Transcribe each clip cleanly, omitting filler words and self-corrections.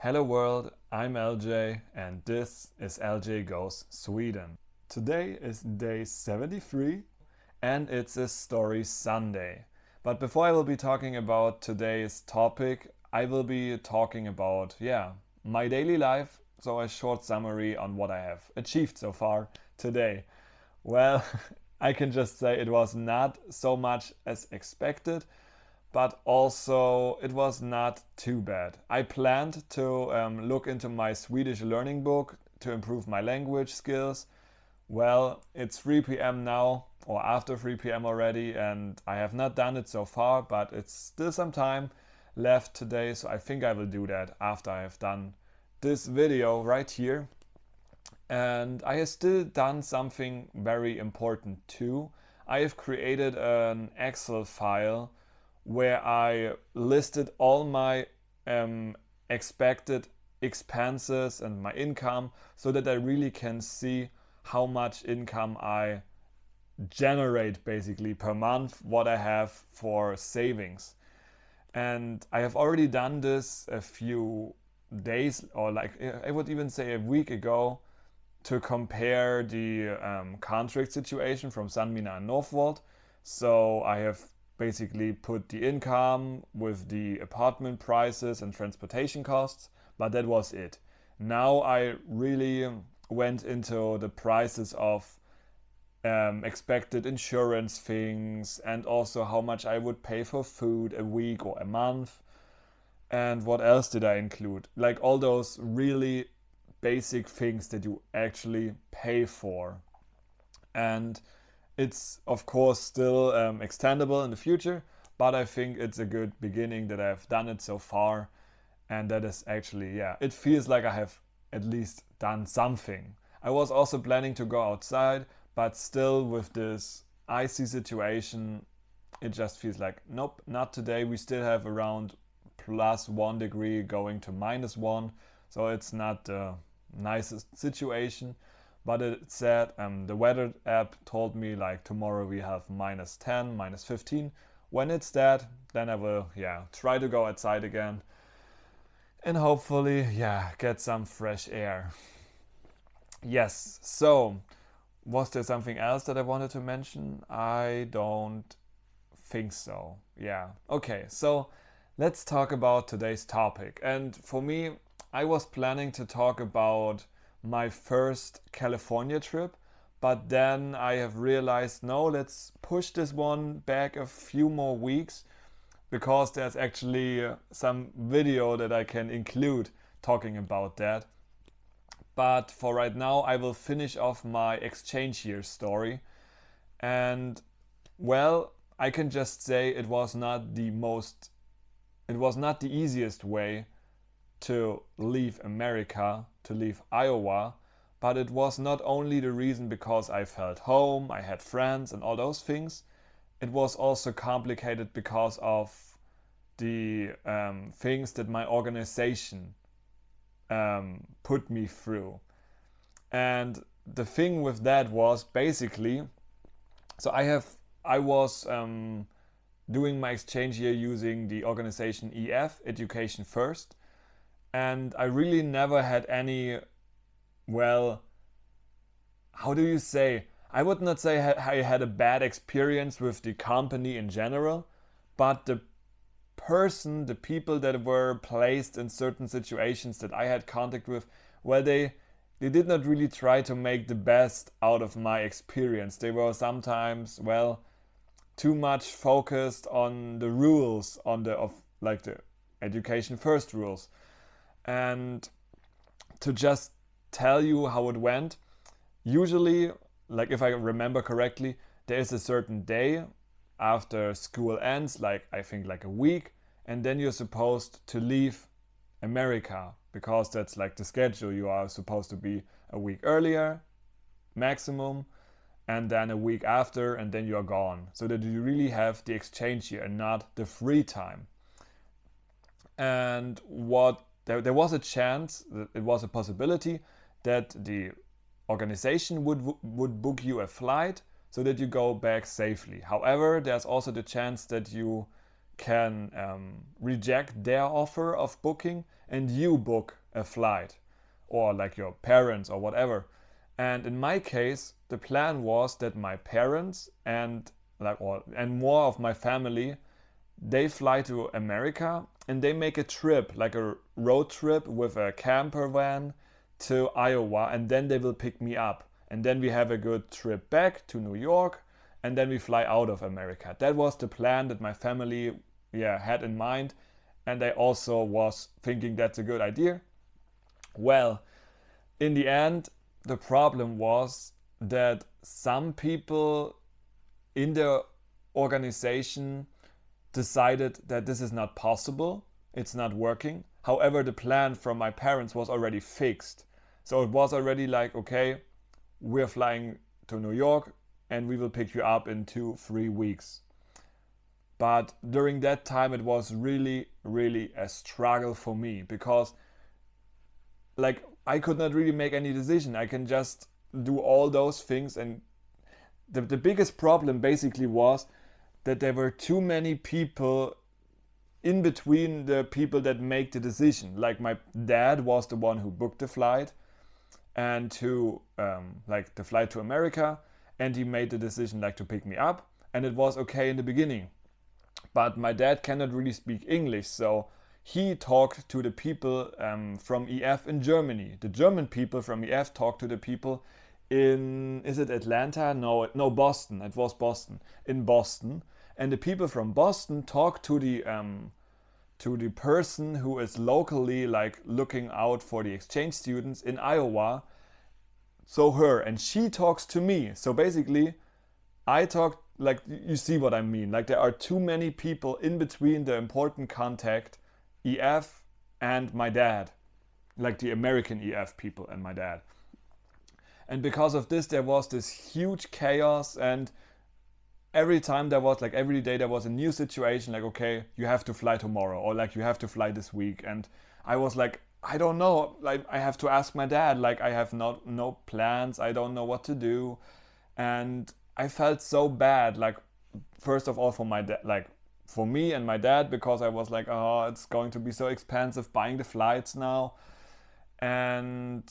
Hello world, I'm LJ and this is LJ Goes Sweden. Today is day 73 and it's a story Sunday. But before I will be talking about today's topic, I will be talking about, my daily life. So a short summary on what I have achieved so far today. Well, I can just say it was not so much as expected, but also it was not too bad. I planned to look into my Swedish learning book to improve my language skills. Well, it's 3 p.m. now, or after 3 p.m. already, and I have not done it so far, but it's still some time left today, so I think I will do that after I have done this video right here. And I have still done something very important too. I have created an Excel file where I listed all my expected expenses and my income so that I really can see how much income I generate basically per month, what I have for savings. And I have already done this a few days, or like I would even say a week ago, to compare the contract situation from Sandmina and Northvolt. So I have basically put the income with the apartment prices and transportation costs, but that was it. Now I really went into the prices of expected insurance things and also how much I would pay for food a week or a month. And what else did I include? Like all those really basic things that you actually pay for. And it's of course still extendable in the future, but I think it's a good beginning that I've done it so far. And that is actually, it feels like I have at least done something. I was also planning to go outside, but still with this icy situation, it just feels like, nope, not today. We still have around +1 degree going to -1. So it's not the nicest situation. But it said, the weather app told me like tomorrow we have -10, -15. When it's that, then I will, try to go outside again and hopefully, get some fresh air. Yes, so was there something else that I wanted to mention? I don't think so. Okay, so let's talk about today's topic. And for me, I was planning to talk about my first California trip, but then I have realized, no, let's push this one back a few more weeks because there's actually some video that I can include talking about that. But for right now, I will finish off my exchange year story. And well, I can just say it was not the easiest way to leave America, to leave Iowa, but it was not only the reason because I felt home, I had friends and all those things. It was also complicated because of the things that my organization put me through. And the thing with that was basically, so I was doing my exchange year using the organization EF, Education First. And I really never had any, well, how do you say? I would not say I had a bad experience with the company in general, but the people that were placed in certain situations that I had contact with, well, they did not really try to make the best out of my experience. They were sometimes, well, too much focused on the rules, the Education First rules. And to just tell you how it went, usually, like if I remember correctly, there is a certain day after school ends, like I think like a week, and then you're supposed to leave America because that's like the schedule. You are supposed to be a week earlier, maximum, and then a week after, and then you are gone. So that you really have the exchange year and not the free time. And there was a chance, it was a possibility that the organization would book you a flight so that you go back safely. However, there's also the chance that you can reject their offer of booking and you book a flight, or like your parents or whatever. And in my case, the plan was that my parents and more of my family, they fly to America and they make a trip, like a road trip with a camper van to Iowa, and then they will pick me up. And then we have a good trip back to New York, and then we fly out of America. That was the plan that my family had in mind, and I also was thinking that's a good idea. Well, in the end, the problem was that some people in the organization decided that this is not possible, it's not working. However, the plan from my parents was already fixed. So it was already like, okay, we're flying to New York and we will pick you up in 2-3 weeks. But during that time, it was really, really a struggle for me, because like I could not really make any decision. I can just do all those things, and the biggest problem basically was that there were too many people in between the people that make the decision. Like my dad was the one who booked the flight and to like the flight to America, and he made the decision like to pick me up, and it was okay in the beginning. But my dad cannot really speak English, so he talked to the people from EF in Germany. The German people from EF talked to the people in, is it Atlanta? No, Boston. It was Boston. In Boston. And the people from Boston talked to the person who is locally like looking out for the exchange students in Iowa. So her, and she talks to me. So basically, I talk, like, you see what I mean. Like, there are too many people in between the important contact, EF and my dad. Like the American EF people and my dad. And because of this, there was this huge chaos, and every time there was, like, every day there was a new situation, like, okay, you have to fly tomorrow, or like, you have to fly this week. And I was like, I don't know, like, I have to ask my dad, like, I have no plans, I don't know what to do. And I felt so bad, like, first of all for my dad, like, for me and my dad, because I was like, oh, it's going to be so expensive buying the flights now. And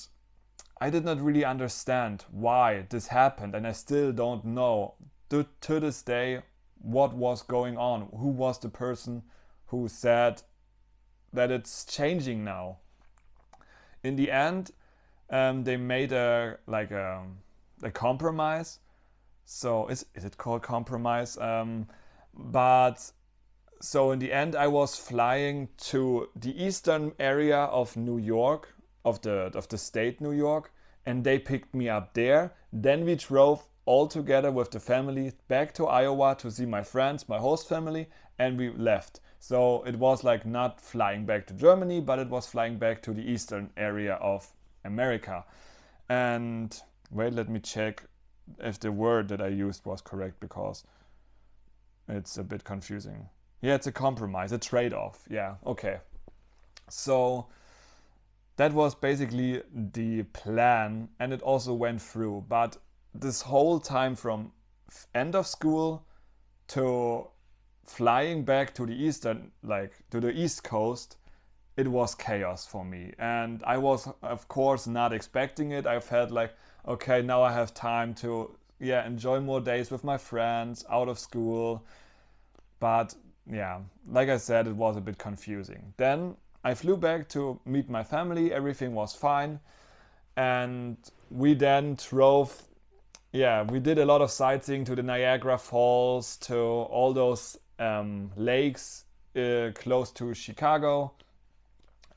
I did not really understand why this happened, and I still don't know to this day what was going on. Who was the person who said that it's changing now? In the end, they made a compromise. So is it called compromise? But so in the end, I was flying to the eastern area of New York, of the state New York, and they picked me up there. Then we drove all together with the family back to Iowa to see my friends, my host family, and we left. So it was like not flying back to Germany, but it was flying back to the eastern area of America. And wait, let me check if the word that I used was correct, because it's a bit confusing. Yeah, it's a compromise, a trade-off. Yeah, okay. So that was basically the plan, and it also went through. But this whole time from end of school to flying back to the eastern, like to the East Coast, it was chaos for me. And I was, of course, not expecting it. I felt like, okay, now I have time to enjoy more days with my friends out of school. But yeah, like I said, it was a bit confusing. Then I flew back to meet my family. Everything was fine. And we then drove, we did a lot of sightseeing to the Niagara Falls, to all those lakes close to Chicago.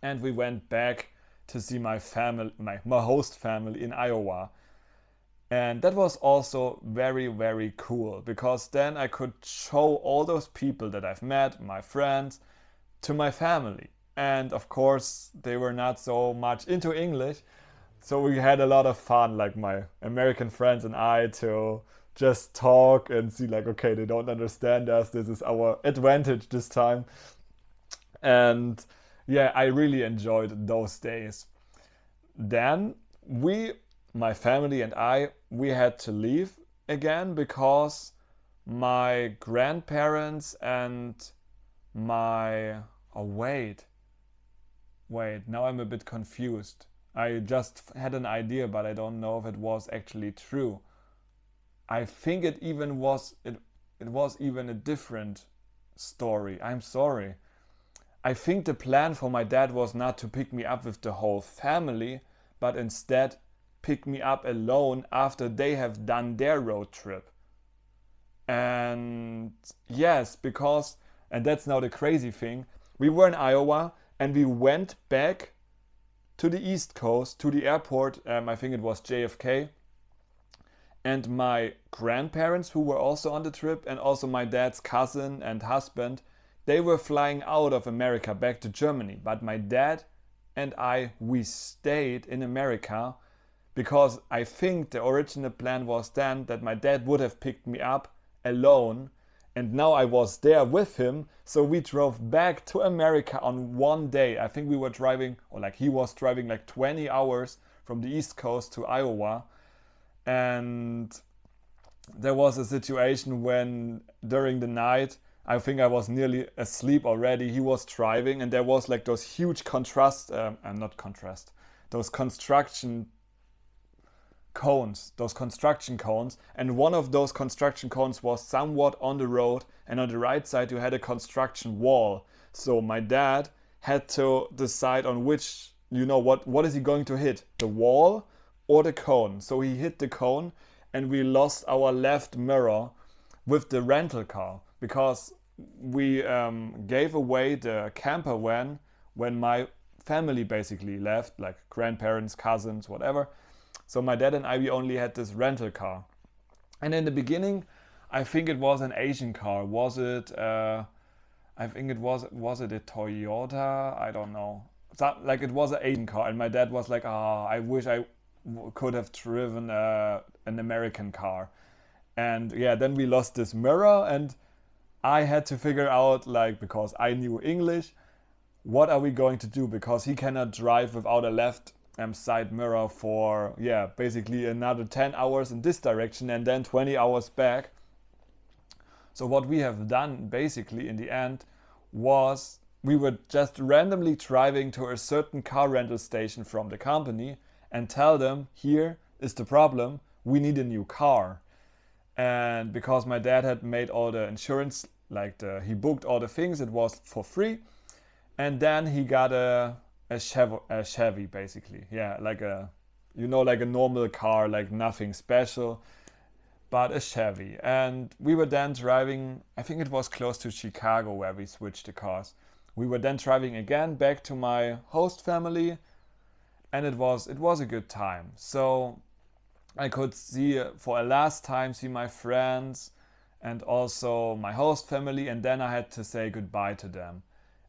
And we went back to see my family, my host family in Iowa. And that was also very, very cool, because then I could show all those people that I've met, my friends, to my family. And of course, they were not so much into English. So we had a lot of fun, like my American friends and I, to just talk and see like, okay, they don't understand us. This is our advantage this time. And yeah, I really enjoyed those days. Then my family and I, we had to leave again, because my grandparents and my... Oh, wait, now I'm a bit confused. I just had an idea, but I don't know if it was actually true. I think it was even a different story. I'm sorry. I think the plan for my dad was not to pick me up with the whole family, but instead pick me up alone after they have done their road trip. And yes, because, and that's now the crazy thing, we were in Iowa and we went back to the East Coast, to the airport, I think it was JFK, and my grandparents, who were also on the trip, and also my dad's cousin and husband, they were flying out of America back to Germany. But my dad and I, we stayed in America because I think the original plan was then that my dad would have picked me up alone, and now I was there with him, so we drove back to America on one day. I think we were driving, or like he was driving like 20 hours from the East Coast to Iowa. And there was a situation when during the night, I think I was nearly asleep already, he was driving, and there was like those huge those construction cones, and one of those construction cones was somewhat on the road, and on the right side you had a construction wall. So my dad had to decide on which, what is he going to hit, the wall or the cone. So he hit the cone, and we lost our left mirror with the rental car, because we gave away the camper van when my family basically left, like grandparents, cousins, whatever. So my dad and I, we only had this rental car. And in the beginning, I think it was an Asian car. Was it, I think it was it a Toyota? I don't know. Like it was an Asian car. And my dad was like, I wish I could have driven an American car. And yeah, then we lost this mirror, and I had to figure out, like, because I knew English, what are we going to do? Because he cannot drive without a left side mirror for, yeah, basically another 10 hours in this direction and then 20 hours back. So what we have done basically in the end was we were just randomly driving to a certain car rental station from the company and tell them, here is the problem, we need a new car. And because my dad had made all the insurance, he booked all the things, it was for free. And then he got a Chevy basically. Yeah, like a normal car, like nothing special, but a Chevy. And we were then driving, I think it was close to Chicago where we switched the cars. We were then driving again back to my host family, and it was a good time. So I could for a last time see my friends and also my host family, and then I had to say goodbye to them.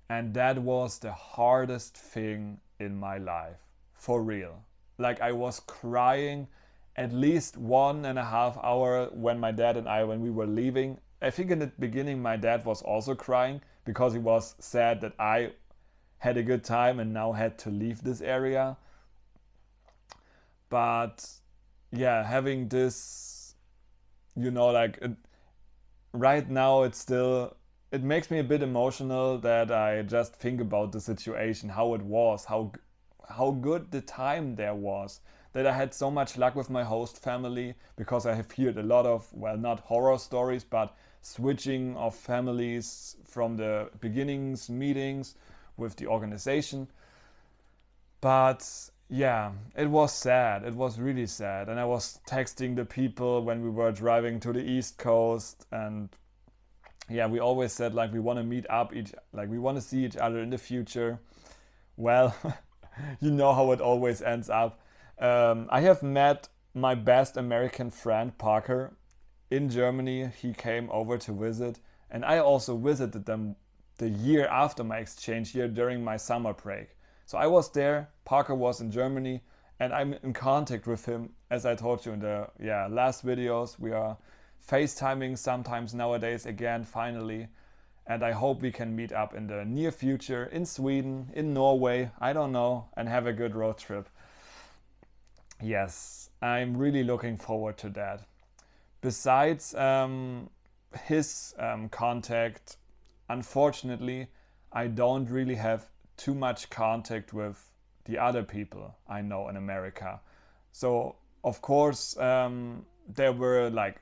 And that was the hardest thing in my life, for real. Like, I was crying at least 1.5 hours when my dad and when we were leaving. I think in the beginning my dad was also crying because he was sad that I had a good time and now had to leave this area. But yeah, having this, right now it makes me a bit emotional that I just think about the situation, how it was, how good the time there was, that I had so much luck with my host family, because I have heard a lot of, well, not horror stories, but switching of families from the beginnings meetings with the organization. But yeah, it was sad. It was really sad. And I was texting the people when we were driving to the East Coast, and yeah, we always said we want to meet up we want to see each other in the future. Well, you know how it always ends up. I have met my best American friend Parker in Germany. He came over to visit, and I also visited them the year after my exchange year during my summer break. So I was there, Parker was in Germany, and I'm in contact with him, as I told you in the last videos. We are FaceTiming sometimes nowadays again, finally, and I hope we can meet up in the near future in Sweden, in Norway, I don't know, and have a good road trip. Yes, I'm really looking forward to that. Besides his contact, unfortunately, I don't really have too much contact with the other people I know in America. So of course, there were like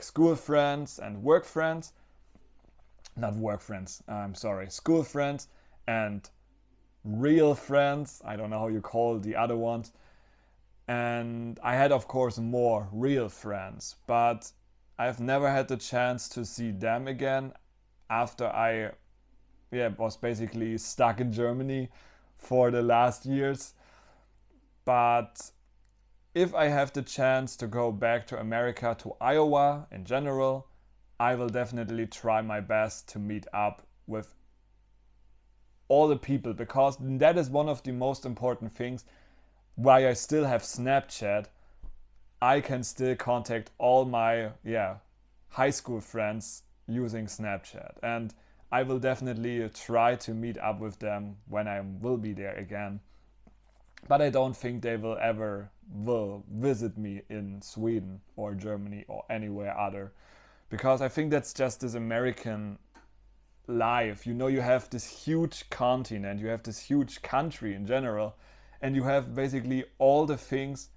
school friends and work friends, not work friends. I'm sorry, school friends and real friends. I don't know how you call the other ones. And I had, of course, more real friends, but I've never had the chance to see them again after I was basically stuck in Germany for the last years. But if I have the chance to go back to America, to Iowa in general, I will definitely try my best to meet up with all the people, because that is one of the most important things. Why I still have Snapchat, I can still contact all my high school friends using Snapchat, and I will definitely try to meet up with them when I will be there again. But I don't think they will ever visit me in Sweden or Germany or anywhere other, because I think that's just this American life. You have this huge continent, you have this huge country in general, and you have basically all the things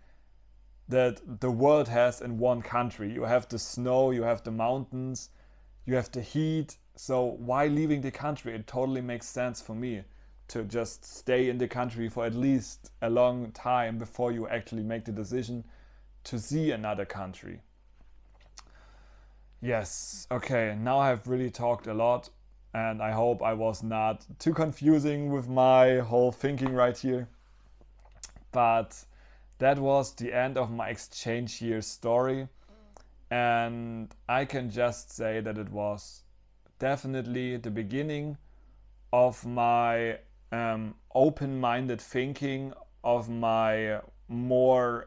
that the world has in one country. You have the snow, you have the mountains, you have the heat. So why leaving the country? It totally makes sense for me to just stay in the country for at least a long time before you actually make the decision to see another country. Yes, okay, now I've really talked a lot, and I hope I was not too confusing with my whole thinking right here. But that was the end of my exchange year story, and I can just say that it was definitely the beginning of my open-minded thinking, of my more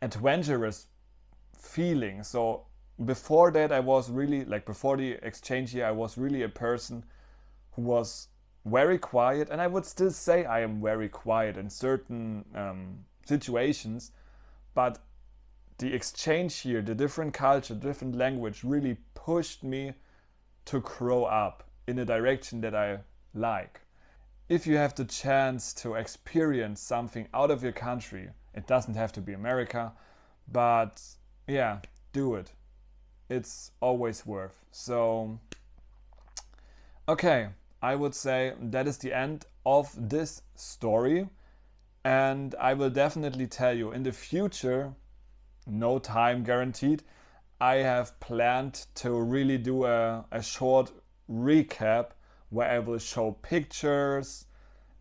adventurous feeling. So before that, I was really, like before the exchange year, I was really a person who was very quiet, and I would still say I am very quiet in certain situations, but the exchange here, the different culture, different language really pushed me to grow up in a direction that I like. If you have the chance to experience something out of your country, it doesn't have to be America, but do it. It's always worth. So, okay. I would say that is the end of this story, and I will definitely tell you in the future, no time guaranteed, I have planned to really do a short recap where I will show pictures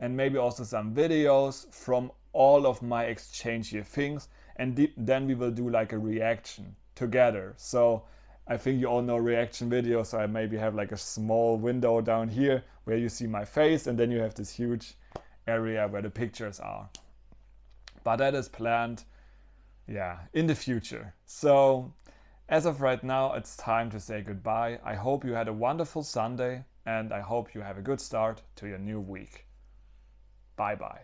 and maybe also some videos from all of my exchange year things, and then we will do like a reaction together. So I think you all know reaction videos, so I maybe have like a small window down here where you see my face, and then you have this huge area where the pictures are. But that is planned, in the future. So as of right now, it's time to say goodbye. I hope you had a wonderful Sunday, and I hope you have a good start to your new week. Bye bye.